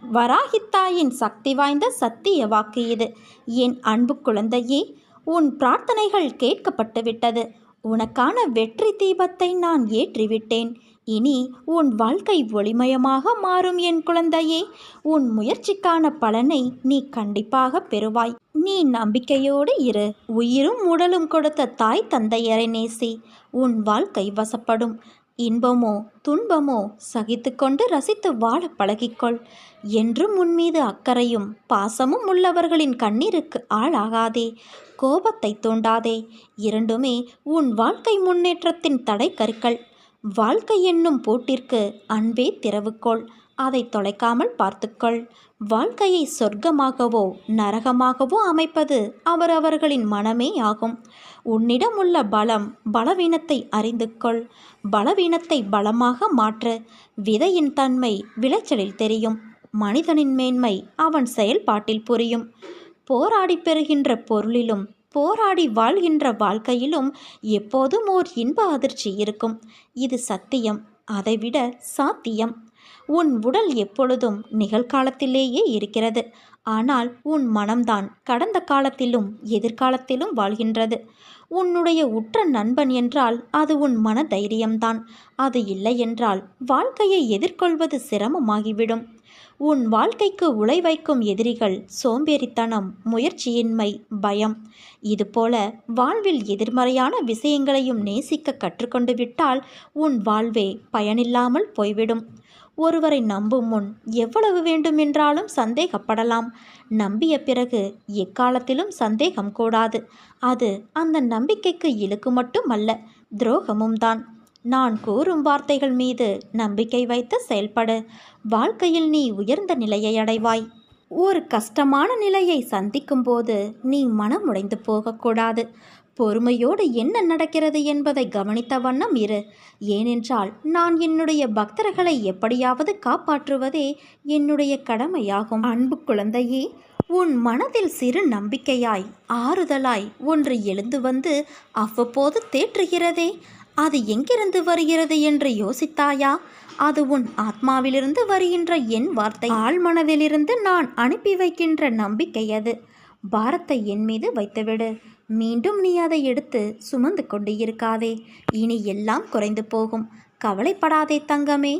வராகித்தாயின் சக்தி வாய்ந்த சத்திய வாக்கு இது. என் அன்பு குழந்தையே, உன் பிரார்த்தனைகள் கேட்கப்பட்டுவிட்டது. உனக்கான வெற்றி தீபத்தை நான் ஏற்றிவிட்டேன். இனி உன் வாழ்க்கை ஒளிமயமாக மாறும் என் குழந்தையே. உன் முயற்சிக்கான பலனை நீ கண்டிப்பாக பெறுவாய். நீ நம்பிக்கையோடு இரு. உயிரும் உடலும் கொடுத்த தாய் தந்தையரை நேசி. உன் வாழ்க்கை வசப்படும். இன்பமோ துன்பமோ சகித்து கொண்டு ரசித்து வாழ பழகிக்கொள். என்றும் உன்மீது அக்கறையும் பாசமும் உள்ளவர்களின் கண்ணீருக்கு ஆளாகாதே. கோபத்தை தூண்டாதே. இரண்டுமே உன் வாழ்க்கை முன்னேற்றத்தின் தடை கற்கள். வாழ்க்கை என்னும் பூட்டிற்கு அன்பே திறவுகோள். அதை தொலைக்காமல் பார்த்துக்கொள். வாழ்க்கையை சொர்க்கமாகவோ நரகமாகவோ அமைப்பது அவரவர்களின் மனமே ஆகும். உன்னிடம் உள்ள பலவீனத்தை அறிந்து கொள். பலவீனத்தை பலமாக மாற்று. விதையின் தன்மை விளைச்சலில் தெரியும். மனிதனின் மேன்மை அவன் செயல்பாட்டில் புரியும். போராடி பெறுகின்ற பொருளிலும் போராடி வாழ்கின்ற வாழ்க்கையிலும் எப்போதும் ஓர் இன்ப அதிர்ச்சி இருக்கும். இது சத்தியம், அதைவிட சாத்தியம். உன் உடல் எப்பொழுதும் நிகழ்காலத்திலேயே இருக்கிறது. ஆனால் உன் மனம்தான் கடந்த காலத்திலும் எதிர்காலத்திலும் வாழ்கின்றது. உன்னுடைய உற்ற நண்பன் என்றால் அது உன் மன தைரியம்தான். அது இல்லை என்றால் வாழ்க்கையை எதிர்கொள்வது சிரமமாகிவிடும். உன் வாழ்க்கைக்கு உலை வைக்கும் எதிரிகள் சோம்பேறித்தனம், முயற்சியின்மை, பயம். இதுபோல வாழ்வில் எதிர்மறையான விஷயங்களையும் நேசிக்க கற்றுக்கொண்டு விட்டால் உன் வாழ்வே பயனில்லாமல் போய்விடும். ஒருவரை நம்பும் முன் எவ்வளவு வேண்டுமென்றாலும் சந்தேகப்படலாம். நம்பிய பிறகு எக்காலத்திலும் சந்தேகம் கூடாது. அது அந்த நம்பிக்கைக்கு இழுக்கு மட்டுமல்ல, துரோகமும் தான். நான் கூறும் வார்த்தைகள் மீது நம்பிக்கை வைத்து செயல்படு. வாழ்க்கையில் நீ உயர்ந்த நிலையை அடைவாய். ஒரு கஷ்டமான நிலையை சந்திக்கும் போது நீ மனம் உடைந்து போகக்கூடாது. பொறுமையோடு என்ன நடக்கிறது என்பதை கவனித்த வண்ணம் இரு. ஏனென்றால் நான் என்னுடைய பக்தர்களை எப்படியாவது காப்பாற்றுவதே என்னுடைய கடமையாகும். அன்பு குழந்தையே, உன் மனதில் சிறு நம்பிக்கையாய் ஆறுதலாய் ஒன்று எழுந்து வந்து அவ்வப்போது தேற்றுகிறதே, அது எங்கிருந்து வருகிறது என்று யோசித்தாயா? அது உன் ஆத்மாவிலிருந்து வருகின்ற என் வார்த்தை. ஆழ்மனதிலிருந்து நான் அனுப்பி வைக்கின்ற நம்பிக்கை அது. பாரத்தை என் மீது வைத்துவிடு. மீண்டும் நீ அதை எடுத்து சுமந்து கொண்டு இருக்காதே. இனி எல்லாம் குறைந்து போகும். கவலைப்படாதே தங்கமே,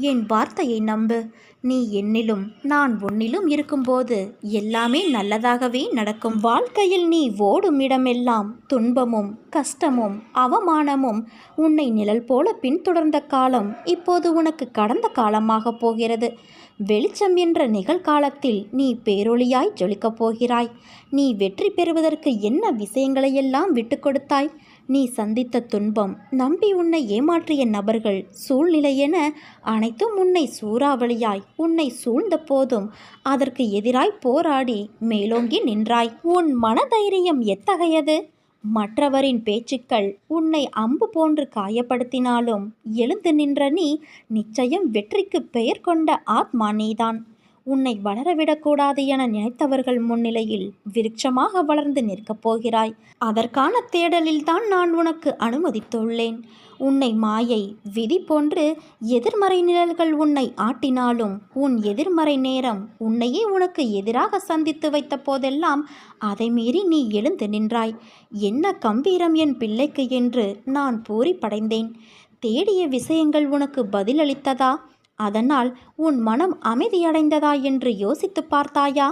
என் வார்த்தையை நம்பு. நீ என்னிலும் நான் உன்னிலும் இருக்கும்போது எல்லாமே நல்லதாகவே நடக்கும். வாழ்க்கையில் நீ ஓடும் இடமெல்லாம் துன்பமும் கஷ்டமும் அவமானமும் உன்னை நிழல் போல பின்தொடர்ந்த காலம் இப்போது உனக்கு கடந்த காலமாக போகிறது. வெளிச்சம் என்ற நிகழ்காலத்தில் நீ பேரொளியாய் ஜொலிக்கப் போகிறாய். நீ வெற்றி பெறுவதற்கு என்ன விஷயங்களையெல்லாம் விட்டு கொடுத்தாய்? நீ சந்தித்த துன்பம், நம்பி உன்னை ஏமாற்றிய நபர்கள், சூழ்நிலை என அனைத்தும் உன்னை சூறாவளியாய் உன்னை சூழ்ந்த போதும் அதற்கு எதிராய் போராடி மேலோங்கி நின்றாய். உன் மனதைரியம் எத்தகையது? மற்றவரின் பேச்சுக்கள் உன்னை அம்பு போன்று காயப்படுத்தினாலும் எழுந்து நின்ற நீ நிச்சயம் வெற்றிக்கு பெயர் கொண்ட ஆத்மா நீதான். உன்னை வளரவிடக்கூடாது என நினைத்தவர்கள் முன்னிலையில் விருட்சமாக வளர்ந்து நிற்கப் போகிறாய். அதற்கான தேடலில்தான் நான் உனக்கு அனுமதித்துள்ளேன். உன்னை மாயை, விதி போன்று எதிர்மறை நிழல்கள் உன்னை ஆட்டினாலும் உன் எதிர்மறை நேரம் உன்னையே உனக்கு எதிராக சந்தித்து வைத்த போதெல்லாம் அதை மீறி நீ எழுந்து நின்றாய். என்ன கம்பீரம் என் பிள்ளைக்கு என்று நான் பூரிப்படைந்தேன். தேடிய விஷயங்கள் உனக்கு பதிலளித்ததா? அதனால் உன் மனம் அமைதியடைந்ததா என்று யோசித்து பார்த்தாயா?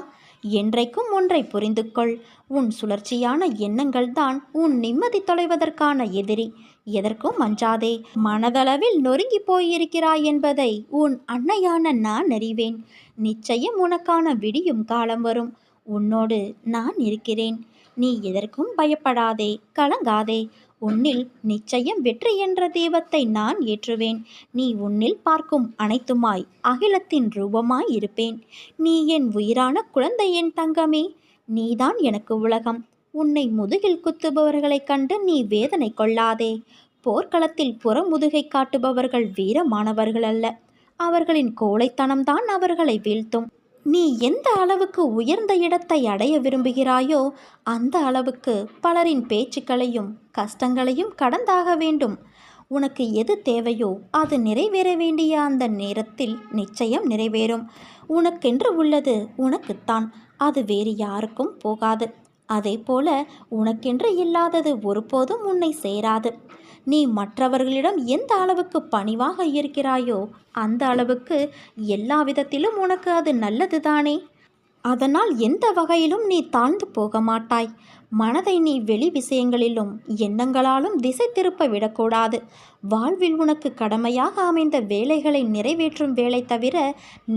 என்றைக்கும் ஒன்றை புரிந்து கொள். உன் சுழற்சியான எண்ணங்கள்தான் உன் நிம்மதி தொலைவதற்கான எதிரி. எதற்கும் அஞ்சாதே. மனதளவில் நொறுங்கி போயிருக்கிறாய் என்பதை உன் அன்னையான நான் அறிவேன். நிச்சயம் உனக்கான விடியும் காலம் வரும். உன்னோடு நான் இருக்கிறேன். நீ எதற்கும் பயப்படாதே, கலங்காதே. உன்னில் நிச்சயம் வெற்றி என்ற தீபத்தை நான் ஏற்றுவேன். நீ உன்னில் பார்க்கும் அனைத்துமாய் அகிலத்தின் ரூபமாய் இருப்பேன். நீ என் உயிரான குழந்தை, என் தங்கமே. நீதான் எனக்கு உலகம். உன்னை முதுகில் குத்துபவர்களைக் கண்டு நீ வேதனை கொள்ளாதே. போர்க்களத்தில் புறமுதுகை காட்டுபவர்கள் வீரமானவர்கள் அல்ல. அவர்களின் கோழைத்தனம்தான் அவர்களை வீழ்த்தும். நீ எந்த அளவுக்கு உயர்ந்த இடத்தை அடைய விரும்புகிறாயோ அந்த அளவுக்கு பலரின் பேச்சுக்களையும் கஷ்டங்களையும் கடந்தாக வேண்டும். உனக்கு எது தேவையோ அது நிறைவேற வேண்டிய அந்த நேரத்தில் நிச்சயம் நிறைவேறும். உனக்கென்று உள்ளது உனக்குத்தான், அது வேறு யாருக்கும் போகாது. அதே போல உனக்கென்று இல்லாதது ஒருபோதும் உன்னை சேராது. நீ மற்றவர்களிடம் எந்த அளவுக்கு பணிவாக இருக்கிறாயோ அந்த அளவுக்கு எல்லா விதத்திலும் உனக்கு அது நல்லதுதானே. அதனால் எந்த வகையிலும் நீ தாழ்ந்து போக மாட்டாய். மனதை நீ வெளி விஷயங்களிலும் எண்ணங்களாலும் திசை திருப்ப விடக்கூடாது. வாழ்வில் உனக்கு கடமையாக அமைந்த வேலைகளை நிறைவேற்றும் வேலை தவிர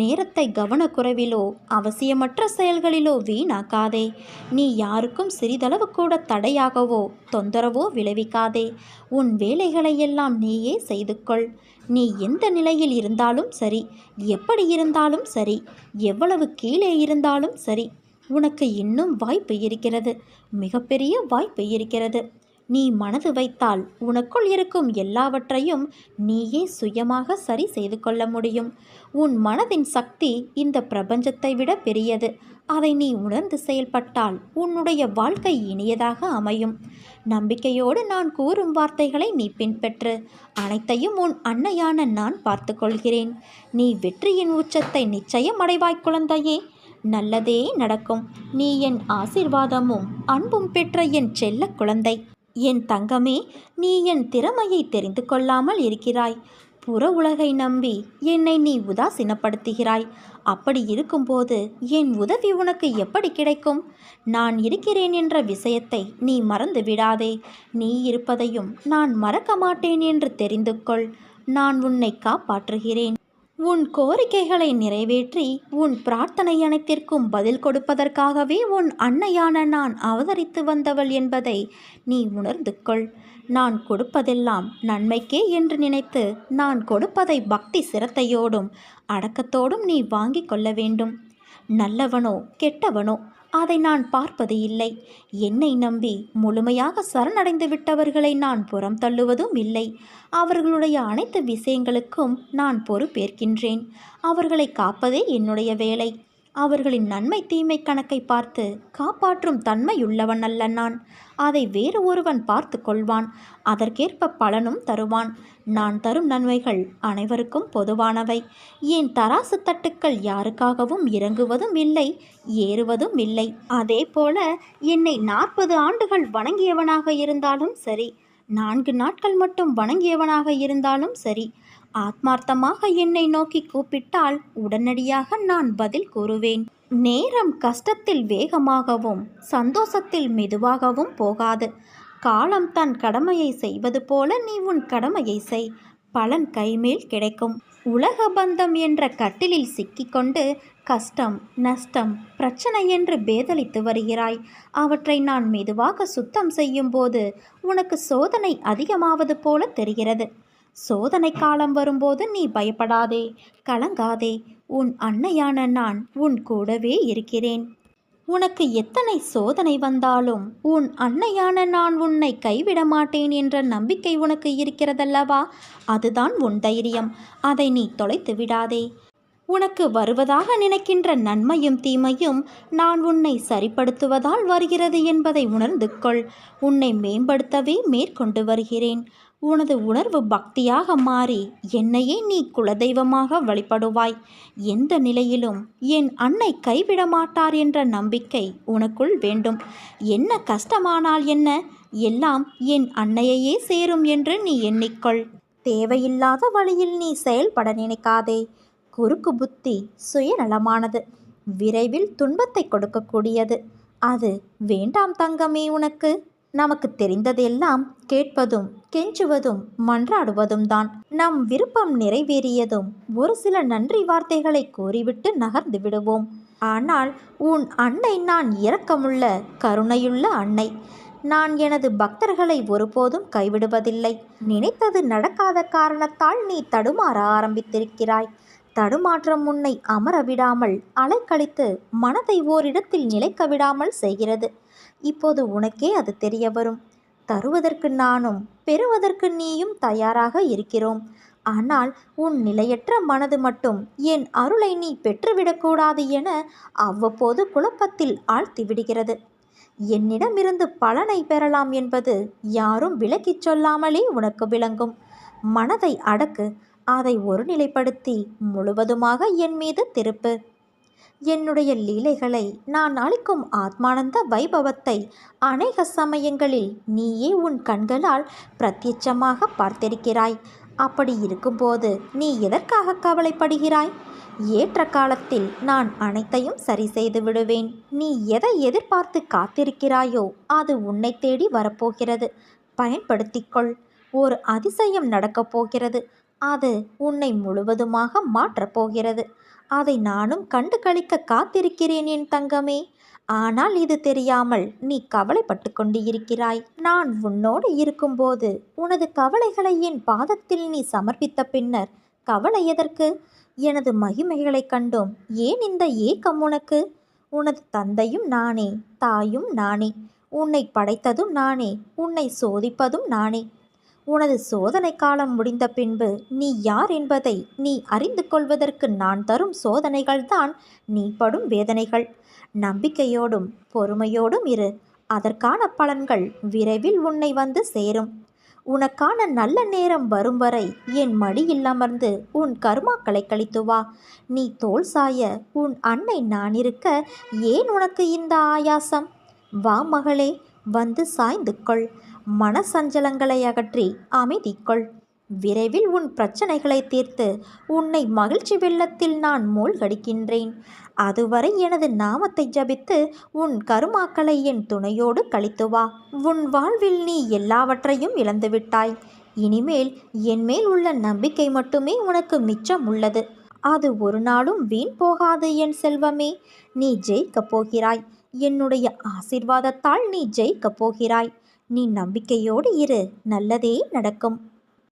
நேரத்தை கவனக்குறைவிலோ அவசியமற்ற செயல்களிலோ வீணாக்காதே. நீ யாருக்கும் சிறிதளவு கூட தடையாகவோ தொந்தரவோ விளைவிக்காதே. உன் வேலைகளை எல்லாம் நீயே செய்து கொள். நீ எந்த நிலையில் இருந்தாலும் சரி, எப்படி இருந்தாலும் சரி, எவ்வளவு கீழே இருந்தாலும் சரி, உனக்கு இன்னும் வாய்ப்பு இருக்கிறது, மிகப்பெரிய வாய்ப்பு இருக்கிறது. நீ மனது வைத்தால் உனக்குள் இருக்கும் எல்லாவற்றையும் நீயே சுயமாக சரி செய்து கொள்ள முடியும். உன் மனதின் சக்தி இந்த பிரபஞ்சத்தை விட பெரியது. அதை நீ உணர்ந்து செயல்பட்டால் உன்னுடைய வாழ்க்கை இனியதாக அமையும். நம்பிக்கையோடு நான் கூறும் வார்த்தைகளை நீ பின்பற்று. அனைத்தையும் உன் அன்னையான நான் பார்த்து கொள்கிறேன். நீ வெற்றியின் உச்சத்தை நிச்சயம் அடைவாய் குழந்தையே. நல்லதே நடக்கும். நீ என் ஆசீர்வாதமும் அன்பும் பெற்ற என் செல்ல குழந்தை. என் தங்கமே, நீ என் திறமையை தெரிந்து கொள்ளாமல் இருக்கிறாய். புற உலகை நம்பி என்னை நீ உதாசீனப்படுத்துகிறாய். அப்படி இருக்கும்போது என் உதவி உனக்கு எப்படி கிடைக்கும்? நான் இருக்கிறேன் என்ற விஷயத்தை நீ மறந்து விடாதே. நீ இருப்பதையும் நான் மறக்க மாட்டேன் என்று தெரிந்து கொள். நான் உன்னை காப்பாற்றுகிறேன். உன் கோரிக்கைகளை நிறைவேற்றி உன் பிரார்த்தனை அனைத்திற்கும் பதில் கொடுப்பதற்காகவே உன் அன்னையான நான் அவதரித்து வந்தவள் என்பதை நீ உணர்ந்து கொள். நான் கொடுப்பதெல்லாம் நன்மைக்கே என்று நினைத்து நான் கொடுப்பதை பக்தி சிரத்தையோடும் அடக்கத்தோடும் நீ வாங்கி கொள்ள வேண்டும். நல்லவனோ கெட்டவனோ அதை நான் பார்ப்பது இல்லை. என்னை நம்பி முழுமையாக சரணடைந்து விட்டவர்களை நான் புறம் தள்ளுவதும் இல்லை. அவர்களுடைய அனைத்து விஷயங்களுக்கும் நான் பொறுப்பேற்கின்றேன். அவர்களை காப்பதே என்னுடைய வேலை. அவர்களின் நன்மை தீமை கணக்கை பார்த்து காப்பாற்றும் தன்மையுள்ளவன் அல்ல நான். அதை வேறு ஒருவன் பார்த்து கொள்வான். அதற்கேற்ப பலனும் தருவான். நான் தரும் நன்மைகள் அனைவருக்கும் பொதுவானவை. என் தராசு தட்டுக்கள் யாருக்காகவும் இறங்குவதும் இல்லை, ஏறுவதும் இல்லை. அதே போல என்னை 40 ஆண்டுகள் வணங்கியவனாக இருந்தாலும் சரி, 4 நாட்கள் மட்டும் வணங்கியவனாக இருந்தாலும் சரி, ஆத்மார்த்தமாக என்னை நோக்கி கூப்பிட்டால் உடனடியாக நான் பதில் கூறுவேன். நேரம் கஷ்டத்தில் வேகமாகவும் சந்தோஷத்தில் மெதுவாகவும் போகாது. காலம் தன் கடமையை செய்வது போல நீ உன் கடமையை செய். பலன் கைமேல் கிடைக்கும். உலக பந்தம் என்ற கட்டிலில் சிக்கிக்கொண்டு கஷ்டம், நஷ்டம், பிரச்சனை என்று பேதலித்து வருகிறாய். அவற்றை நான் மெதுவாக சுத்தம் செய்யும் போது உனக்கு சோதனை அதிகமாவது போல தெரிகிறது. சோதனை காலம் வரும்போது நீ பயப்படாதே, கலங்காதே. உன் அன்னையான நான் உன் கூடவே இருக்கிறேன். உனக்கு எத்தனை சோதனை வந்தாலும் உன் அன்னையான நான் உன்னை கைவிட மாட்டேன் என்ற நம்பிக்கை உனக்கு இருக்கிறதல்லவா? அதுதான் உன் தைரியம். அதை நீ தொலைத்து விடாதே. உனக்கு வருவதாக நினைக்கின்ற நன்மையும் தீமையும் நான் உன்னை சரிப்படுத்துவதால் வருகிறது என்பதை உணர்ந்து கொள். உன்னை மேம்படுத்தவே மேற்கொண்டு வருகிறேன். உனது உணர்வு பக்தியாக மாறி என்னையே நீ குலதெய்வமாக வழிபடுவாய். எந்த நிலையிலும் என் அன்னை கைவிட மாட்டார் என்ற நம்பிக்கை உனக்குள் வேண்டும். என்ன கஷ்டமானால் என்ன, எல்லாம் என் அன்னையையே சேரும் என்று நீ எண்ணிக்கொள். தேவையில்லாத வழியில் நீ செயல்பட நினைக்காதே. குறுக்கு புத்தி சுயநலமானது, விரைவில் துன்பத்தை கொடுக்கக்கூடியது. அது வேண்டாம் தங்கமே. உனக்கு நமக்கு தெரிந்ததெல்லாம் கேட்பதும் கெஞ்சுவதும் மன்றாடுவதும் தான். நம் விருப்பம் நிறைவேறியதும் ஒரு சில நன்றி வார்த்தைகளை கூறிவிட்டு நகர்ந்து விடுவோம். ஆனால் உன் அன்னை நான் இரக்கமுள்ள கருணையுள்ள அன்னை. நான் எனது பக்தர்களை ஒருபோதும் கைவிடுவதில்லை. நினைத்தது நடக்காத காரணத்தால் நீ தடுமாற ஆரம்பித்திருக்கிறாய். தடுமாற்றம் உன்னை அமர விடாமல் அலைக்கழித்து மனதை ஓரிடத்தில் நிலைக்க விடாமல் செய்கிறது. இப்போது உனக்கே அது தெரிய வரும். தருவதற்கு நானும் பெறுவதற்கு நீயும் தயாராக இருக்கிறோம். ஆனால் உன் நிலையற்ற மனது மட்டும் என் அருளை நீ பெற்றுவிடக்கூடாது என அவ்வப்போது குழப்பத்தில் ஆழ்த்தி விடுகிறது. என்னிடமிருந்து பலனை பெறலாம் என்பது யாரும் விளக்கிச் சொல்லாமலே உனக்கு விளங்கும். மனதை அடக்கு. அதை ஒருநிலைப்படுத்தி முழுவதுமாக என் மீது திருப்பு. என்னுடைய லீலைகளை, நான் அளிக்கும் ஆத்மானந்த வைபவத்தை அநேக சமயங்களில் நீயே உன் கண்களால் பிரத்யட்சமாக பார்த்திருக்கிறாய். அப்படி இருக்கும்போது நீ எதற்காக கவலைப்படுகிறாய்? ஏற்ற காலத்தில் நான் அனைத்தையும் சரி செய்து விடுவேன். நீ எதை எதிர்பார்த்து காத்திருக்கிறாயோ அது உன்னை தேடி வரப்போகிறது. பயன்படுத்திக்கொள். ஒரு அதிசயம் நடக்கப் போகிறது. அது உன்னை முழுவதுமாக மாற்றப் போகிறது. அதை நானும் கண்டு களிக்க காத்திருக்கிறேன் என் தங்கமே. ஆனால் இது தெரியாமல் நீ கவலைப்பட்டு கொண்டு இருக்கிறாய். நான் உன்னோடு இருக்கும்போது உனது கவலைகளை என் பாதத்தில் நீ சமர்ப்பித்த பின்னர் கவலை எதற்கு? எனது மகிமைகளைக் கண்டும் ஏன் இந்த ஏக்கம் உனக்கு? உனது தந்தையும் நானே, தாயும் நானே. உன்னை படைத்ததும் நானே, உன்னை சோதிப்பதும் நானே. உனது சோதனை காலம் முடிந்த பின்பு நீ யார் என்பதை நீ அறிந்து கொள்வதற்கு நான் தரும் சோதனைகள்தான் நீ படும் வேதனைகள். நம்பிக்கையோடும் பொறுமையோடும் இரு. அதற்கான பலன்கள் விரைவில் உன்னை வந்து சேரும். உனக்கான நல்ல நேரம் வரும் வரை என் மடியில் அமர்ந்து உன் கர்மாக்களை கழித்து வா. நீ தோள் சாய உன் அன்னை நான் இருக்க ஏன் உனக்கு இந்த ஆயாசம்? வா மகளே, வந்து சாய்ந்து கொள். மனசஞ்சலங்களை அகற்றி அமைதி கொள். விரைவில் உன் பிரச்சனைகளை தீர்த்து உன்னை மகிழ்ச்சி வெள்ளத்தில் நான் மூழ்கடிக்கின்றேன். அதுவரை எனது நாமத்தை ஜபித்து உன் கருமாக்களை என் துணையோடு கழித்து வா. உன் வாழ்வில் நீ எல்லாவற்றையும் இழந்துவிட்டாய். இனிமேல் என்மேல் உள்ள நம்பிக்கை மட்டுமே உனக்கு மிச்சம் உள்ளது. அது ஒரு நாளும் வீண் போகாது என் செல்வமே. நீ ஜெயிக்கப் போகிறாய். என்னுடைய ஆசீர்வாதத்தால் நீ ஜெயிக்கப் போகிறாய். நீ நம்பிக்கையோடு இரு. நல்லதே நடக்கும்.